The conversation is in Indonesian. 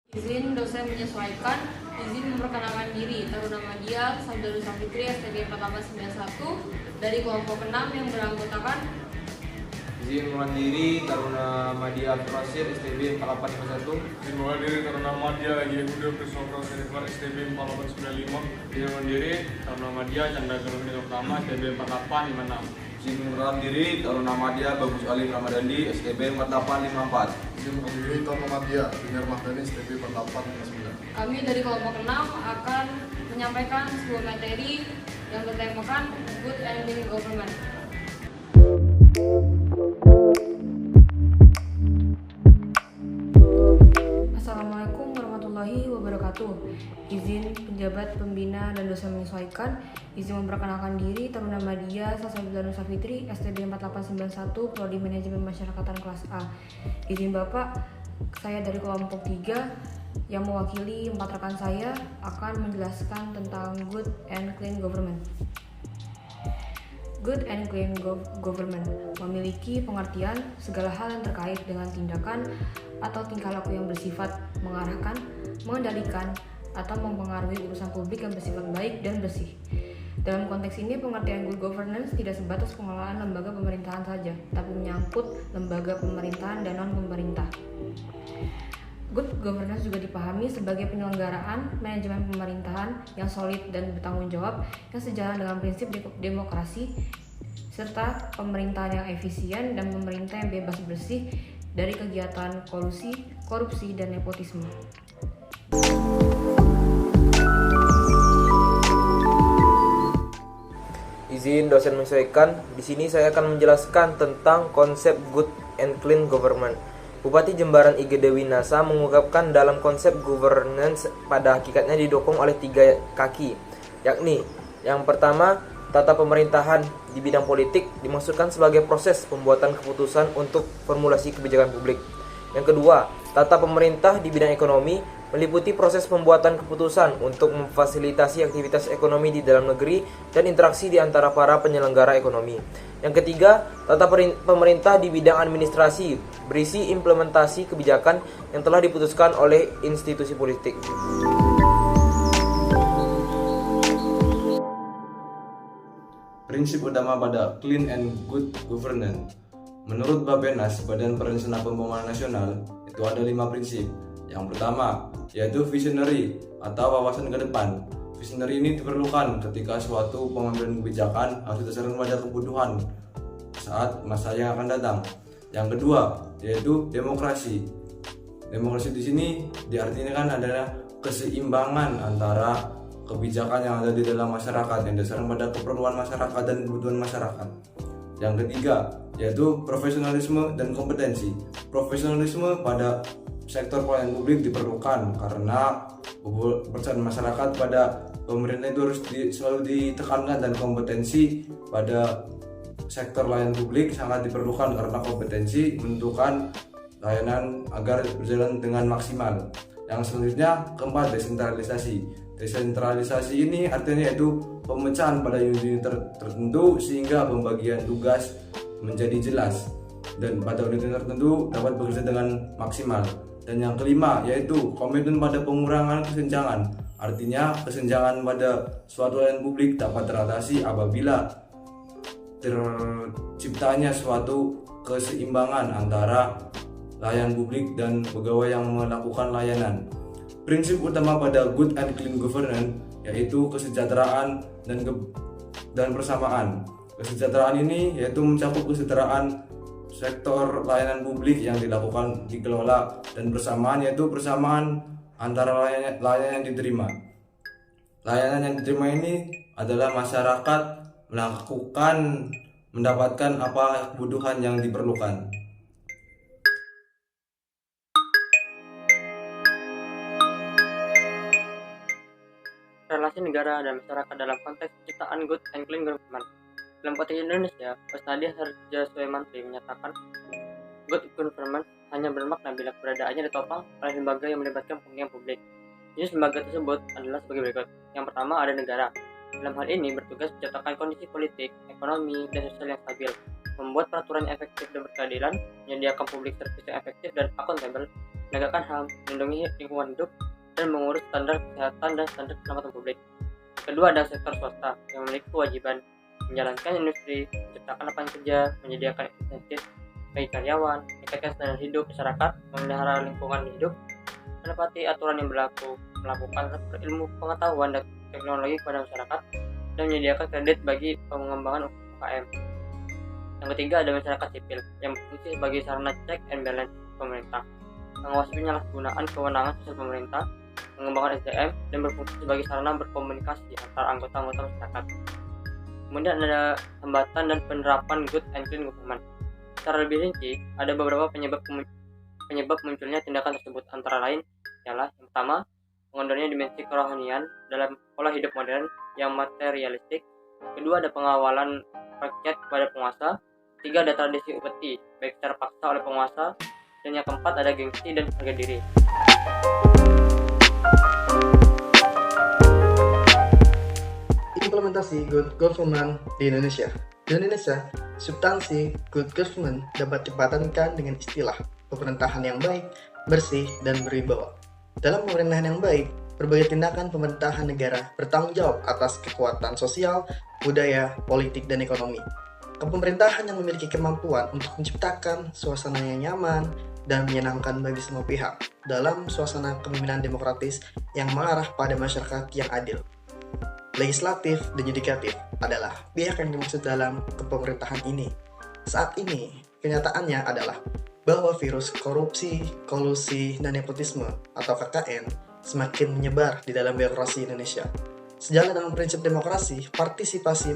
Izin dosen menyesuaikan, izin memperkenalkan diri, Taruna Madya Sabda Safitri STB 4891 dari kelompok 6 yang beranggotakan Izin mandiri Taruna Madya Abdul Nasir STB 4851. Izin mandiri Taruna Madya Yehuda Krisnopro Serifar STB 4895. Izin mandiri Taruna Madya Chandra Garuda Utama STB 4856. Izin mengundurkan diri Taruna Madya Bagus Ali Ramadhani STB 4854. Izin mandiri Taruna Madya Biner Mahdani STB 4859. kami dari kelompok 6 akan menyampaikan sebuah materi yang bertemakan Good and Clean Government. Assalamualaikum warahmatullahi wabarakatuh. Izin penjabat pembina dan dosen menyesuaikan, izin memperkenalkan diri Taruna Madya Sabda Safitri STB 4891 Prodi Manajemen Masyarakatan kelas A. Izin Bapak, saya dari kelompok 3 yang mewakili 4 rekan saya akan menjelaskan tentang Good and Clean Government. Good and clean government memiliki pengertian segala hal yang terkait dengan tindakan atau tingkah laku yang bersifat mengarahkan, mengendalikan, atau mempengaruhi urusan publik yang bersifat baik dan bersih. Dalam konteks ini, pengertian good governance tidak sebatas pengelolaan lembaga pemerintahan saja, tapi menyangkut lembaga pemerintahan dan non-pemerintah. Good governance juga dipahami sebagai penyelenggaraan manajemen pemerintahan yang solid dan bertanggung jawab yang sejalan dengan prinsip demokrasi serta pemerintahan yang efisien dan pemerintah yang bebas bersih dari kegiatan kolusi, korupsi, dan nepotisme. Izin dosen menyesuaikan. Di sini saya akan menjelaskan tentang konsep good and clean government. Bupati Jembaran IG Dewi Nasa mengungkapkan dalam konsep governance pada hakikatnya didukung oleh 3 kaki, yakni yang pertama, tata pemerintahan di bidang politik dimaksudkan sebagai proses pembuatan keputusan untuk formulasi kebijakan publik. Yang kedua, tata pemerintah di bidang ekonomi meliputi proses pembuatan keputusan untuk memfasilitasi aktivitas ekonomi di dalam negeri dan interaksi di antara para penyelenggara ekonomi. Yang ketiga, tata pemerintah di bidang administrasi berisi implementasi kebijakan yang telah diputuskan oleh institusi politik. Prinsip utama pada clean and good governance. Menurut Bappenas, Badan Perencanaan Pembangunan Nasional, itu ada 5 prinsip. Yang pertama, yaitu visionary atau wawasan ke depan. Visionary ini diperlukan ketika suatu pengambilan kebijakan harus berdasarkan pada kebutuhan saat masa yang akan datang. Yang kedua, yaitu demokrasi. Demokrasi di sini diartikan adalah keseimbangan antara kebijakan yang ada di dalam masyarakat yang berdasarkan pada keperluan masyarakat dan kebutuhan masyarakat. Yang ketiga, yaitu profesionalisme dan kompetensi. Profesionalisme pada sektor pelayanan publik diperlukan karena kepercayaan masyarakat pada pemerintah itu harus selalu ditekankan, dan kompetensi pada sektor layanan publik sangat diperlukan karena kompetensi menentukan layanan agar berjalan dengan maksimal. Yang selanjutnya, keempat, desentralisasi. Desentralisasi ini artinya yaitu pemecahan pada unit tertentu sehingga pembagian tugas menjadi jelas dan pada unit tertentu dapat bekerja dengan maksimal. Dan yang kelima, yaitu komitmen pada pengurangan kesenjangan. Artinya kesenjangan pada suatu layanan publik dapat teratasi apabila terciptanya suatu keseimbangan antara layanan publik dan pegawai yang melakukan layanan. Prinsip utama pada good and clean governance yaitu kesejahteraan dan persamaan. Kesejahteraan ini yaitu mencakup kesejahteraan sektor layanan publik yang dikelola, dan persamaan yaitu persamaan antara layanan yang diterima. Layanan yang diterima ini adalah masyarakat mendapatkan apa kebutuhan yang diperlukan. Relasi negara dan masyarakat dalam konteks penciptaan good and clean government. Dalam konteks Indonesia, Pestadi Harja Mantri menyatakan good government hanya bermakna bila keberadaannya ditopang oleh lembaga yang melibatkan kepentingan publik. Jenis lembaga tersebut adalah sebagai berikut. Yang pertama, ada negara. Dalam hal ini bertugas menciptakan kondisi politik, ekonomi, dan sosial yang stabil, membuat peraturan yang efektif dan berkeadilan, menyediakan public service yang efektif dan akuntabel, menegakkan HAM, melindungi lingkungan hidup, dan mengurus standar kesehatan dan standar keselamatan publik. Kedua ada sektor swasta yang memiliki kewajiban menjalankan industri, menciptakan lapangan kerja, menyediakan insentif bagi karyawan, meningkatkan standar hidup masyarakat, memelihara lingkungan hidup, menepati aturan yang berlaku, melakukan transfer ilmu pengetahuan dan teknologi kepada masyarakat, dan menyediakan kredit bagi pengembangan UKM. Yang ketiga ada masyarakat sipil yang berfungsi sebagai sarana check and balance pemerintah, mengawasi penyalahgunaan kewenangan sosial pemerintah, mengembangkan SDM, dan berfungsi sebagai sarana berkomunikasi antar anggota-anggota masyarakat. Kemudian ada hambatan dan penerapan good and clean government. Secara lebih rinci, ada beberapa penyebab munculnya tindakan tersebut, antara lain ialah yang pertama, mengendornya dimensi kerohanian dalam pola hidup modern yang materialistik. Kedua, ada pengawalan rakyat kepada penguasa. Tiga, ada tradisi upeti baik secara paksa oleh penguasa. Dan yang keempat, ada gengsi dan harga diri. Implementasi good government di Indonesia. Di Indonesia, substansi good government dapat dipatenkan dengan istilah pemerintahan yang baik, bersih, dan berwibawa. Dalam pemerintahan yang baik, berbagai tindakan pemerintahan negara bertanggung jawab atas kekuatan sosial, budaya, politik, dan ekonomi. Kepemerintahan yang memiliki kemampuan untuk menciptakan suasana yang nyaman dan menyenangkan bagi semua pihak dalam suasana kepemimpinan demokratis yang mengarah pada masyarakat yang adil. Legislatif dan yudikatif adalah pihak yang dimaksud dalam kepemerintahan ini. Saat ini, kenyataannya adalah bahwa virus korupsi, kolusi, dan nepotisme atau KKN semakin menyebar di dalam birokrasi Indonesia. Sejalan dengan prinsip demokrasi, partisipasi